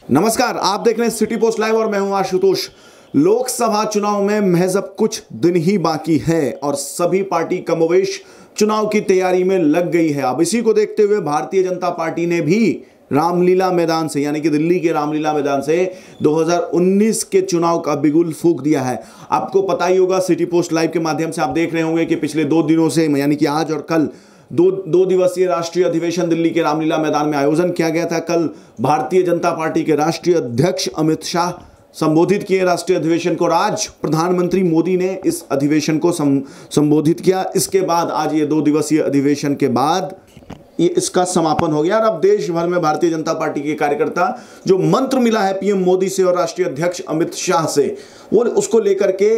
नमस्कार, आप देख रहे हैं सिटी पोस्ट लाइव और मैं हूं आशुतोष। लोकसभा चुनाव में महज अब कुछ दिन ही बाकी है और सभी पार्टी कमोवेश चुनाव की तैयारी में लग गई है। अब इसी को देखते हुए भारतीय जनता पार्टी ने भी रामलीला मैदान से, यानी कि दिल्ली के रामलीला मैदान से 2019 के चुनाव का बिगुल फूंक दिया है। आपको पता ही होगा, सिटी पोस्ट लाइव के माध्यम से आप देख रहे होंगे कि पिछले 2 दिनों से, यानी कि आज और कल, दो दिवसीय राष्ट्रीय अधिवेशन दिल्ली के रामलीला मैदान में आयोजन किया गया था। कल भारतीय जनता पार्टी के राष्ट्रीय अध्यक्ष अमित शाह संबोधित किए राष्ट्रीय अधिवेशन को और आज प्रधानमंत्री मोदी ने इस अधिवेशन को संबोधित किया। इसके बाद आज ये 2 दिवसीय अधिवेशन के बाद ये इसका समापन हो गया और अब देश भर में भारतीय जनता पार्टी के कार्यकर्ता जो मंत्र मिला है पीएम मोदी से और राष्ट्रीय अध्यक्ष अमित शाह से, वो उसको लेकर के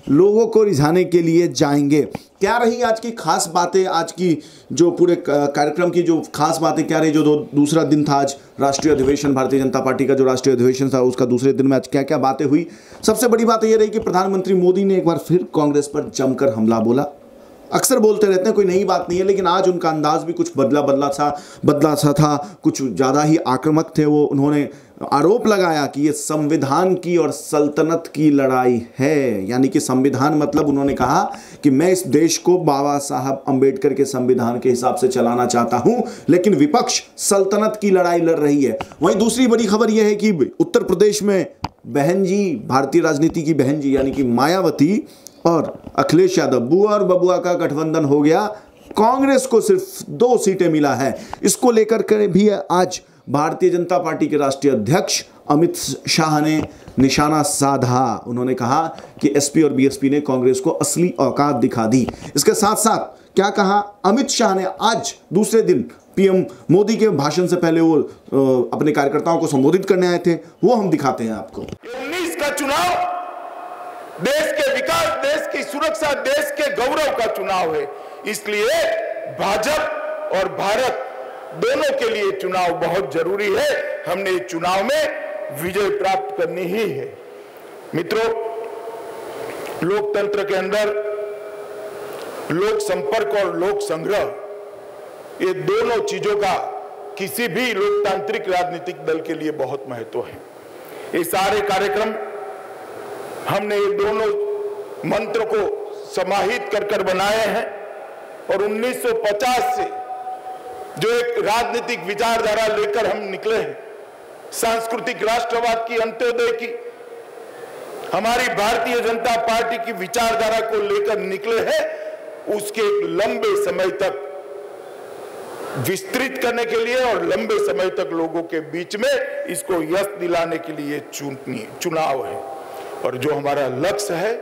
लोगों को रिझाने के लिए जाएंगे। क्या रही आज की खास बातें, आज की जो पूरे कार्यक्रम की जो खास बातें क्या रही, जो दूसरा दिन था आज राष्ट्रीय अधिवेशन, भारतीय जनता पार्टी का जो राष्ट्रीय अधिवेशन था उसका दूसरे दिन में आज क्या क्या बातें हुई। सबसे बड़ी बात यह रही कि प्रधानमंत्री मोदी ने एक बार फिर कांग्रेस पर जमकर हमला बोला। अक्सर बोलते रहते हैं, कोई नई बात नहीं है, लेकिन आज उनका अंदाज भी कुछ बदला सा था, कुछ ज़्यादा ही आक्रामक थे। वो उन्होंने आरोप लगाया कि ये संविधान की और सल्तनत की लड़ाई है, यानी कि संविधान मतलब उन्होंने कहा कि मैं इस देश को बाबा साहब अंबेडकर के संविधान के हिसाब से चलाना चाहता हूं, लेकिन विपक्ष सल्तनत की लड़ाई लड़ रही है। वहीं दूसरी बड़ी खबर यह है कि उत्तर प्रदेश में बहन जी, भारतीय राजनीति की बहन जी यानी कि मायावती और अखिलेश यादव, बुआ और बबुआ का गठबंधन हो गया। कांग्रेस को सिर्फ 2 सीटें मिला है। इसको लेकर के भी आज भारतीय जनता पार्टी के राष्ट्रीय अध्यक्ष अमित शाह ने निशाना साधा। उन्होंने कहा कि एसपी और बीएसपी ने कांग्रेस को असली औकात दिखा दी। इसके साथ साथ क्या कहा अमित शाह ने, आज दूसरे दिन पीएम मोदी के भाषण से पहले वो अपने कार्यकर्ताओं को संबोधित करने आए थे, वो हम दिखाते हैं आपको। 19 का चुनाव देश के विकास, देश की सुरक्षा, देश के गौरव का चुनाव है। इसलिए भाजपा और भारत दोनों के लिए चुनाव बहुत जरूरी है। हमने चुनाव में विजय प्राप्त करनी ही है। मित्रों, लोकतंत्र के अंदर लोक संपर्क और लोक संग्रह, ये दोनों चीजों का किसी भी लोकतांत्रिक राजनीतिक दल के लिए बहुत महत्व है। ये सारे कार्यक्रम हमने ये दोनों मंत्र को समाहित कर बनाए हैं और 1950 से जो एक राजनीतिक विचारधारा लेकर हम निकले हैं, सांस्कृतिक राष्ट्रवाद की, अंत्योदय की, हमारी भारतीय जनता पार्टी की विचारधारा को लेकर निकले हैं, उसके एक लंबे समय तक विस्तृत करने के लिए और लंबे समय तक लोगों के बीच में इसको यश दिलाने के लिए चुनाव है। और जो हमारा लक्ष्य है,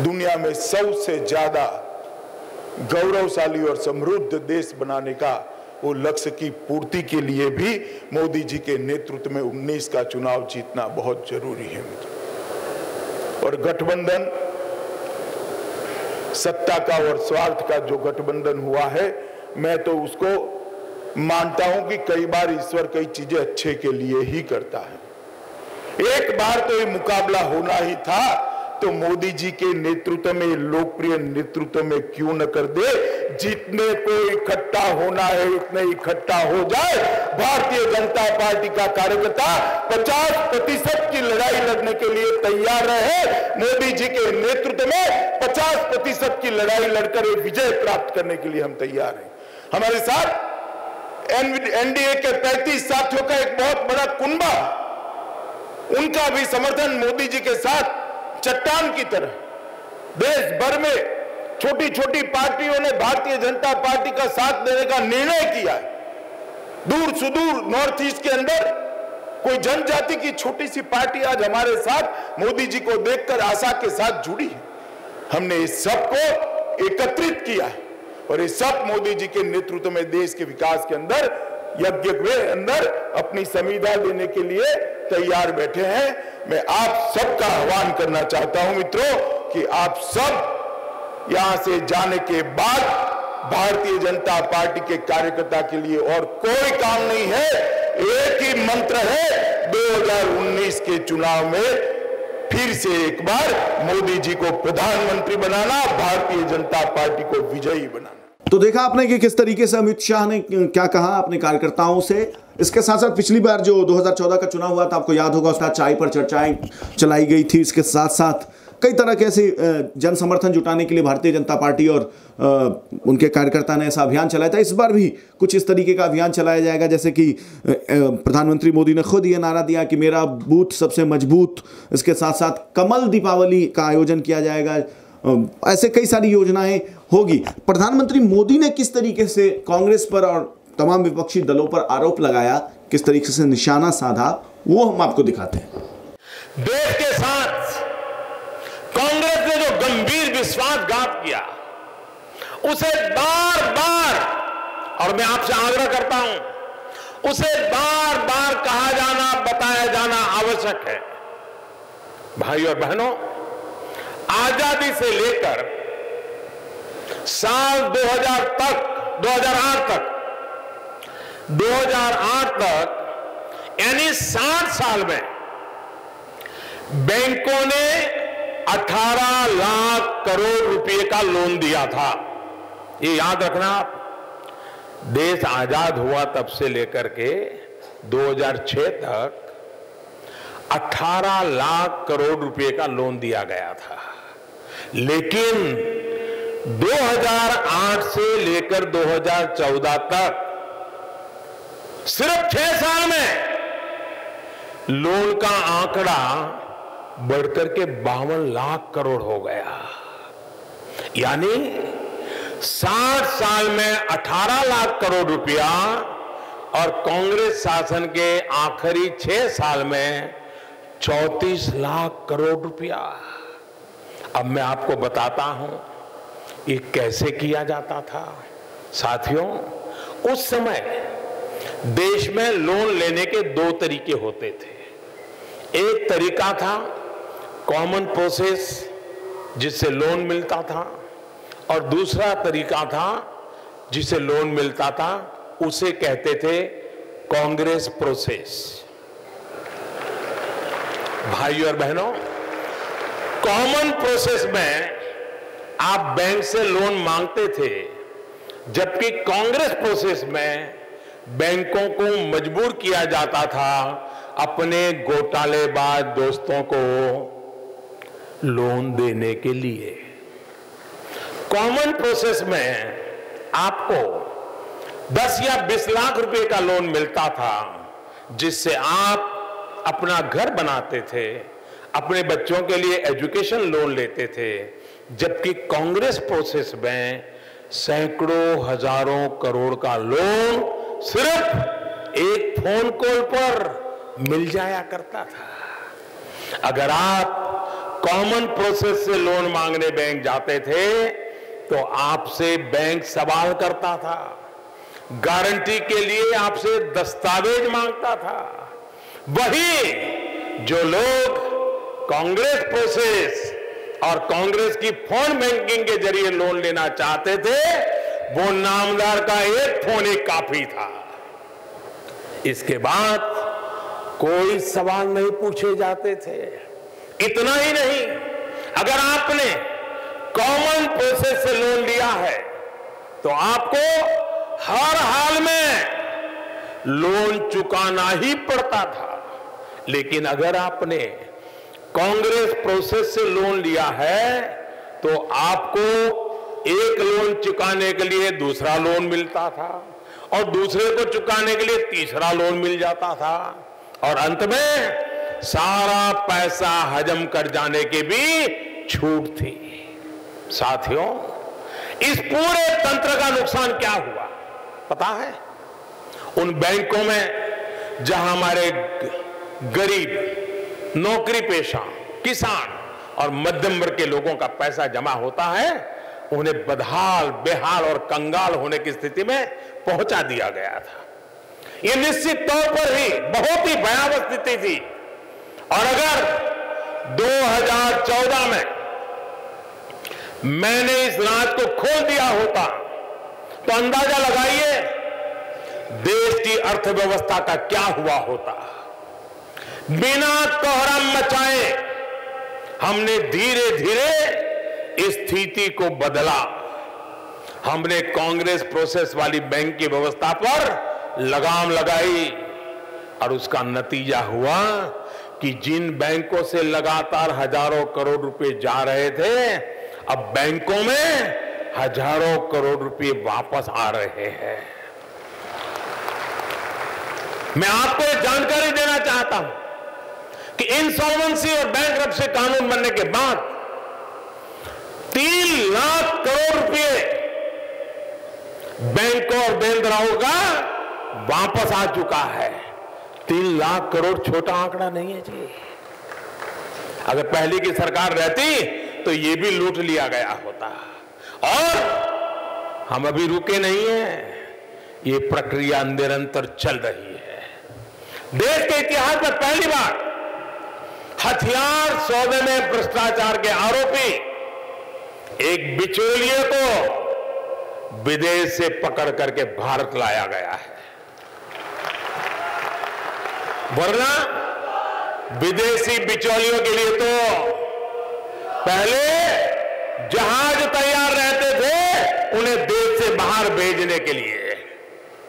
दुनिया में सबसे ज्यादा गौरवशाली और समृद्ध देश बनाने का, वो लक्ष्य की पूर्ति के लिए भी मोदी जी के नेतृत्व में 19 का चुनाव जीतना बहुत जरूरी है। और गठबंधन, सत्ता का और स्वार्थ का जो गठबंधन हुआ है, मैं तो उसको मानता हूं कि कई बार ईश्वर कई चीजें अच्छे के लिए ही करता है। एक बार तो ये मुकाबला होना ही था, तो मोदी जी के नेतृत्व में, लोकप्रिय नेतृत्व में क्यों न कर दे। जितने को इकट्ठा होना है उतने इकट्ठा हो जाए। भारतीय जनता पार्टी का कार्यकर्ता 50% की लड़ाई लड़ने के लिए तैयार रहे। मोदी जी के नेतृत्व में 50% की लड़ाई लड़कर एक विजय प्राप्त करने के लिए हम तैयार हैं। हमारे साथ एनडीए के 35 साथियों का एक बहुत बड़ा कुनबा, उनका भी समर्थन मोदी जी के साथ चट्टान की तरह देश भर में छोटी छोटी पार्टियों ने भारतीय जनता पार्टी का साथ देने का निर्णय किया है। दूर सुदूर नॉर्थ ईस्ट के अंदर कोई जनजाति की छोटी सी पार्टी आज हमारे साथ मोदी जी को देखकर आशा के साथ जुड़ी है। हमने इस सबको एकत्रित किया है और ये सब मोदी जी के नेतृत्व में देश के विकास के अंदर, यज्ञ के अंदर अपनी संविधा देने के लिए तैयार बैठे हैं। मैं आप सबका आह्वान करना चाहता हूं मित्रों कि आप सब यहां से जाने के बाद भारतीय जनता पार्टी के कार्यकर्ता के लिए और कोई काम नहीं है। एक ही मंत्र है, 2019 के चुनाव में फिर से एक बार मोदी जी को प्रधानमंत्री बनाना, भारतीय जनता पार्टी को विजयी बनाना। तो देखा आपने कि किस तरीके से अमित शाह ने क्या कहा अपने कार्यकर्ताओं से। इसके साथ साथ पिछली बार जो 2014 का चुनाव हुआ था, आपको याद होगा, उसका चाय पर चर्चाएं चलाई गई थी। इसके साथ साथ कई तरह के ऐसे जन समर्थन जुटाने के लिए भारतीय जनता पार्टी और उनके कार्यकर्ता ने ऐसा अभियान चलाया था। इस बार भी कुछ इस तरीके का अभियान चलाया जाएगा, जैसे कि प्रधानमंत्री मोदी ने खुद ये नारा दिया कि मेरा बूथ सबसे मजबूत। इसके साथ साथ कमल दीपावली का आयोजन किया जाएगा। ऐसे कई सारी योजनाएं होगी। प्रधानमंत्री मोदी ने किस तरीके से कांग्रेस पर और तमाम विपक्षी दलों पर आरोप लगाया, किस तरीके से निशाना साधा, वो हम आपको दिखाते हैं। देश के साथ कांग्रेस ने जो गंभीर विश्वासघात किया, उसे बार बार, और मैं आपसे आग्रह करता हूं, उसे बार बार कहा जाना, बताया जाना आवश्यक है। भाई और बहनों, आजादी से लेकर साल 2008 तक यानी 60 साल में बैंकों ने 18 लाख करोड़ रुपए का लोन दिया था। ये याद रखना आप। देश आजाद हुआ तब से लेकर के 2006 तक 18 लाख करोड़ रुपए का लोन दिया गया था। लेकिन 2008 से लेकर 2014 तक सिर्फ 6 साल में लोन का आंकड़ा बढ़कर के 52 लाख करोड़ हो गया। यानी 60 साल में 18 लाख करोड़ रुपया और कांग्रेस शासन के आखिरी 6 साल में 34 लाख करोड़ रुपया। अब मैं आपको बताता हूं ये कैसे किया जाता था। साथियों, उस समय देश में लोन लेने के 2 तरीके होते थे। एक तरीका था कॉमन प्रोसेस, जिससे लोन मिलता था, और दूसरा तरीका था जिसे लोन मिलता था, उसे कहते थे कांग्रेस प्रोसेस। भाइयों और बहनों, कॉमन प्रोसेस में आप बैंक से लोन मांगते थे, जबकि कांग्रेस प्रोसेस में बैंकों को मजबूर किया जाता था अपने घोटालेबाज दोस्तों को लोन देने के लिए। कॉमन प्रोसेस में आपको 10 या 20 लाख रुपए का लोन मिलता था, जिससे आप अपना घर बनाते थे, अपने बच्चों के लिए एजुकेशन लोन लेते थे। जबकि कांग्रेस प्रोसेस में सैकड़ों हजारों करोड़ का लोन सिर्फ एक फोन कॉल पर मिल जाया करता था। अगर आप कॉमन प्रोसेस से लोन मांगने बैंक जाते थे तो आपसे बैंक सवाल करता था, गारंटी के लिए आपसे दस्तावेज मांगता था। वही जो लोग कांग्रेस प्रोसेस और कांग्रेस की फोन बैंकिंग के जरिए लोन लेना चाहते थे, वो नामदार का एक फोन ही काफी था। इसके बाद कोई सवाल नहीं पूछे जाते थे। इतना ही नहीं, अगर आपने कॉमन प्रोसेस से लोन लिया है तो आपको हर हाल में लोन चुकाना ही पड़ता था। लेकिन अगर आपने कांग्रेस प्रोसेस से लोन लिया है तो आपको एक लोन चुकाने के लिए दूसरा लोन मिलता था, और दूसरे को चुकाने के लिए तीसरा लोन मिल जाता था, और अंत में सारा पैसा हजम कर जाने की भी छूट थी। साथियों, इस पूरे तंत्र का नुकसान क्या हुआ पता है? उन बैंकों में जहां हमारे गरीब, नौकरी पेशा, किसान और मध्यम वर्ग के लोगों का पैसा जमा होता है, उन्हें बदहाल, बेहाल और कंगाल होने की स्थिति में पहुंचा दिया गया था। यह निश्चित तौर पर ही बहुत ही भयावह स्थिति थी। और अगर 2014 में मैंने इस राज को खोल दिया होता तो अंदाजा लगाइए देश की अर्थव्यवस्था का क्या हुआ होता। बिना कोहराम मचाए हमने धीरे धीरे इस स्थिति को बदला। हमने कांग्रेस प्रोसेस वाली बैंक की व्यवस्था पर लगाम लगाई और उसका नतीजा हुआ कि जिन बैंकों से लगातार हजारों करोड़ रुपए जा रहे थे, अब बैंकों में हजारों करोड़ रुपए वापस आ रहे हैं। मैं आपको एक जानकारी देना चाहता हूं कि इंसॉल्वेंसी और बैंकरप्सी कानून बनने के बाद 3 लाख करोड़ रुपए बैंकों और देनदारों का वापस आ चुका है। 3 लाख करोड़ छोटा आंकड़ा नहीं है जी। अगर पहले की सरकार रहती तो ये भी लूट लिया गया होता। और हम अभी रुके नहीं हैं, ये प्रक्रिया निरंतर चल रही है। देश के इतिहास में पहली बार हथियार सौदे में भ्रष्टाचार के आरोपी एक बिचौलिए को विदेश से पकड़ करके भारत लाया गया है। वरना विदेशी बिचौलियों के लिए तो पहले जहाज तैयार रहते थे उन्हें देश से बाहर भेजने के लिए।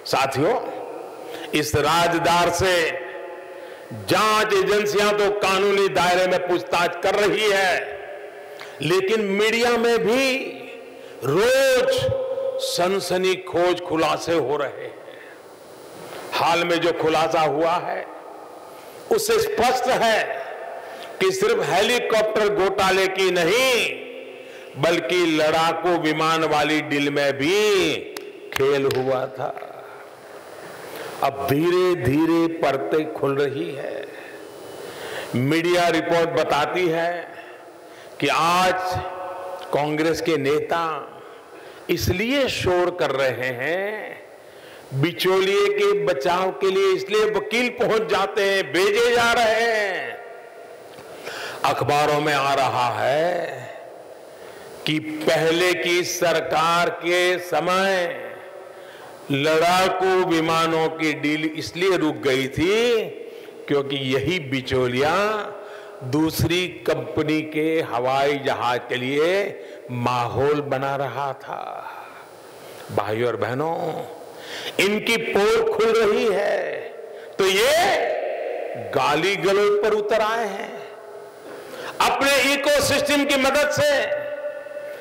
साथियों, इस राजदार से जांच एजेंसियां तो कानूनी दायरे में पूछताछ कर रही है, लेकिन मीडिया में भी रोज सनसनीखेज खुलासे हो रहे हैं। हाल में जो खुलासा हुआ है उससे स्पष्ट है कि सिर्फ हेलीकॉप्टर घोटाले की नहीं बल्कि लड़ाकू विमान वाली डील में भी खेल हुआ था। अब धीरे धीरे परतें खुल रही है। मीडिया रिपोर्ट बताती है कि आज कांग्रेस के नेता इसलिए शोर कर रहे हैं, बिचौलिए के बचाव के लिए इसलिए वकील पहुंच जाते हैं, भेजे जा रहे हैं। अखबारों में आ रहा है कि पहले की सरकार के समय लड़ाकू विमानों की डील इसलिए रुक गई थी क्योंकि यही बिचौलिया दूसरी कंपनी के हवाई जहाज के लिए माहौल बना रहा था। भाइयों और बहनों, इनकी पोल खुल रही है तो ये गाली गलौज पर उतर आए हैं। अपने इकोसिस्टम की मदद से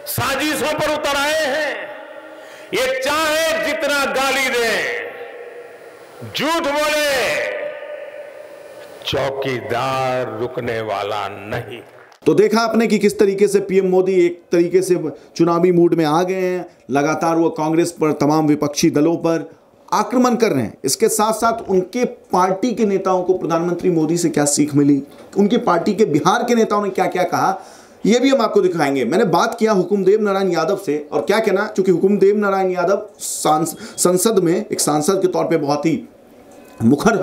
साजिशों पर उतर आए हैं। ये चाहे जितना गाली दें, झूठ बोले, चौकीदार रुकने वाला नहीं। तो देखा आपने कि किस तरीके से पीएम मोदी एक तरीके से चुनावी मूड में आ गए हैं। लगातार वो कांग्रेस पर, तमाम विपक्षी दलों पर आक्रमण कर रहे हैं। इसके साथ साथ उनके पार्टी के नेताओं को प्रधानमंत्री मोदी से क्या सीख मिली, उनकी पार्टी के बिहार के नेताओं ने क्या क्या कहा, ये भी हम आपको दिखाएंगे। मैंने बात किया हुकुमदेव नारायण यादव से, और क्या कहना, क्योंकि हुकुमदेव नारायण यादव संसद में एक सांसद के तौर पे बहुत ही मुखर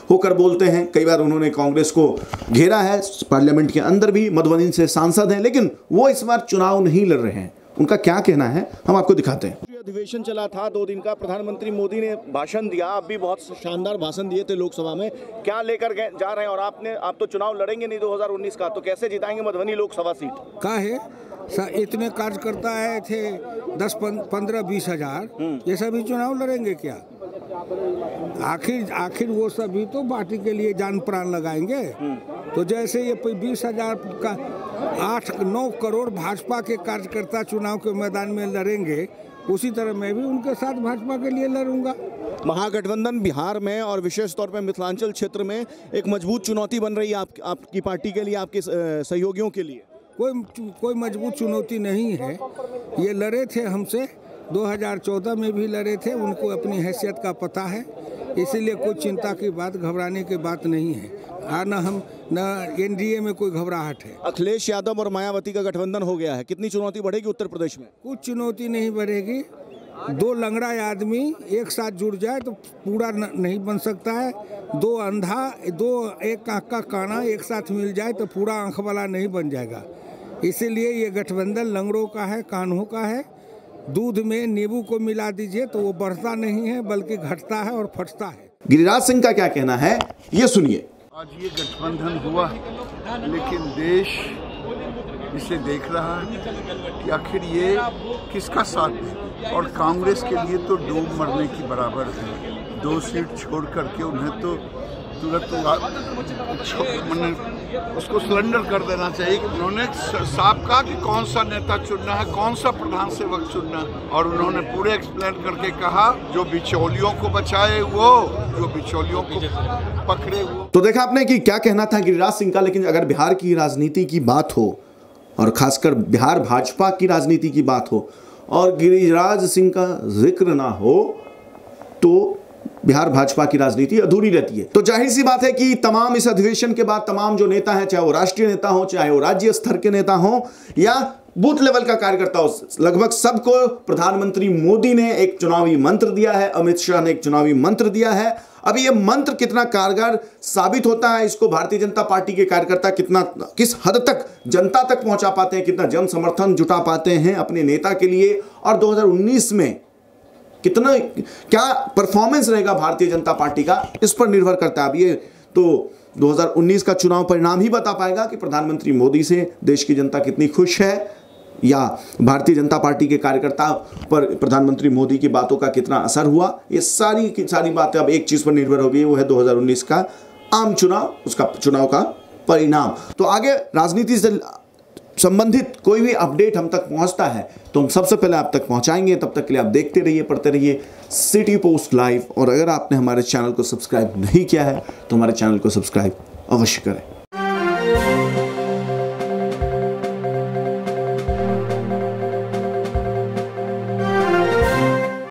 होकर बोलते हैं। कई बार उन्होंने कांग्रेस को घेरा है, पार्लियामेंट के अंदर भी मधुबनी से सांसद हैं, लेकिन वो इस बार चुनाव नहीं लड़ रहे हैं। उनका क्या कहना है हम आपको दिखाते हैं। अधिवेशन चला था 2 दिन का, प्रधानमंत्री मोदी ने भाषण दिया, आप भी बहुत शानदार भाषण दिए थे लोकसभा में। क्या लेकर जा रहे हैं, और आप तो चुनाव लड़ेंगे नहीं 2019 का, तो कैसे जिताएंगे मधुबनी लोकसभा सीट? का है इतने कार्यकर्ता आए थे 10, 15, 20 हजार, ये सभी चुनाव लड़ेंगे क्या? आखिर वो सभी तो पार्टी के लिए जान प्राण लगाएंगे। तो जैसे ये 20,000 का 8-9 करोड़ भाजपा के कार्यकर्ता चुनाव के मैदान में लड़ेंगे, उसी तरह मैं भी उनके साथ भाजपा के लिए लड़ूंगा। महागठबंधन बिहार में और विशेष तौर पर मिथिलांचल क्षेत्र में एक मजबूत चुनौती बन रही है आपकी पार्टी के लिए, आपके सहयोगियों के लिए। कोई मजबूत चुनौती नहीं है। ये लड़े थे हमसे, 2014 में भी लड़े थे, उनको अपनी हैसियत का पता है, इसीलिए कोई चिंता की बात, घबराने की बात नहीं है। न एनडीए में कोई घबराहट है। अखिलेश यादव और मायावती का गठबंधन हो गया है, कितनी चुनौती बढ़ेगी उत्तर प्रदेश में? कुछ चुनौती नहीं बढ़ेगी। 2 लंगड़ा आदमी एक साथ जुड़ जाए तो पूरा नहीं बन सकता है। 2 अंधा, एक आँख का काना एक साथ मिल जाए तो पूरा आँख वाला नहीं बन जाएगा। इसीलिए ये गठबंधन लंगड़ों का है, कान्हों का है। दूध में नींबू को मिला दीजिए तो वो बढ़ता नहीं है बल्कि घटता है और फटता है। गिरिराज सिंह का क्या कहना है, ये सुनिए। आज ये गठबंधन हुआ, लेकिन देश इसे देख रहा है कि आखिर ये किसका साथ दे। और कांग्रेस के लिए तो डूब मरने की बराबर है। 2 सीट छोड़ करके उन्हें तो तुरंत उसको सिलेंडर कर देना चाहिए। उन्होंने साफ कहा कि कौन सा नेता चुनना है, कौन सा प्रधान सेवक चुनना है, और उन्होंने पूरे एक्सप्लेन करके कहा जो बिचौलियों को बचाए वो, जो बिचौलियों को पकड़े वो। तो देखा आपने कि क्या कहना था गिरिराज सिंह का। लेकिन अगर बिहार की राजनीति की बात हो और खासकर बिहार भाजपा की राजनीति की बात हो और गिरिराज सिंह का जिक्र ना हो तो बिहार भाजपा की राजनीति अधूरी रहती है। तो जाहिर सी बात है कि तमाम इस अधिवेशन के बाद तमाम जो नेता हैं, चाहे वो राष्ट्रीय नेता हो, चाहे वो राज्य स्तर के नेता हो या बूथ लेवल का कार्यकर्ता हो, लगभग सबको प्रधानमंत्री मोदी ने एक चुनावी मंत्र दिया है, अमित शाह ने एक चुनावी मंत्र दिया है। अब ये मंत्र कितना कारगर साबित होता है, इसको भारतीय जनता पार्टी के कार्यकर्ता किस हद तक जनता तक पहुंचा पाते हैं, कितना जन समर्थन जुटा पाते हैं अपने नेता के लिए, और 2019 में कितना क्या परफॉर्मेंस रहेगा भारतीय जनता पार्टी का, इस पर निर्भर करता है। अब ये तो 2019 का चुनाव परिणाम ही बता पाएगा कि प्रधानमंत्री मोदी से देश की जनता कितनी खुश है या भारतीय जनता पार्टी के कार्यकर्ता पर प्रधानमंत्री मोदी की बातों का कितना असर हुआ। ये सारी की सारी बातें अब एक चीज पर निर्भर होगी, वो है 2019 का आम चुनाव, उसका चुनाव का परिणाम। तो आगे राजनीति से संबंधित कोई भी अपडेट हम तक पहुंचता है तो हम सबसे पहले आप तक पहुंचाएंगे। तब तक के लिए आप देखते रहिए, पढ़ते रहिए सिटी पोस्ट लाइव। और अगर आपने हमारे चैनल को सब्सक्राइब नहीं किया है तो हमारे चैनल को सब्सक्राइब अवश्य करें।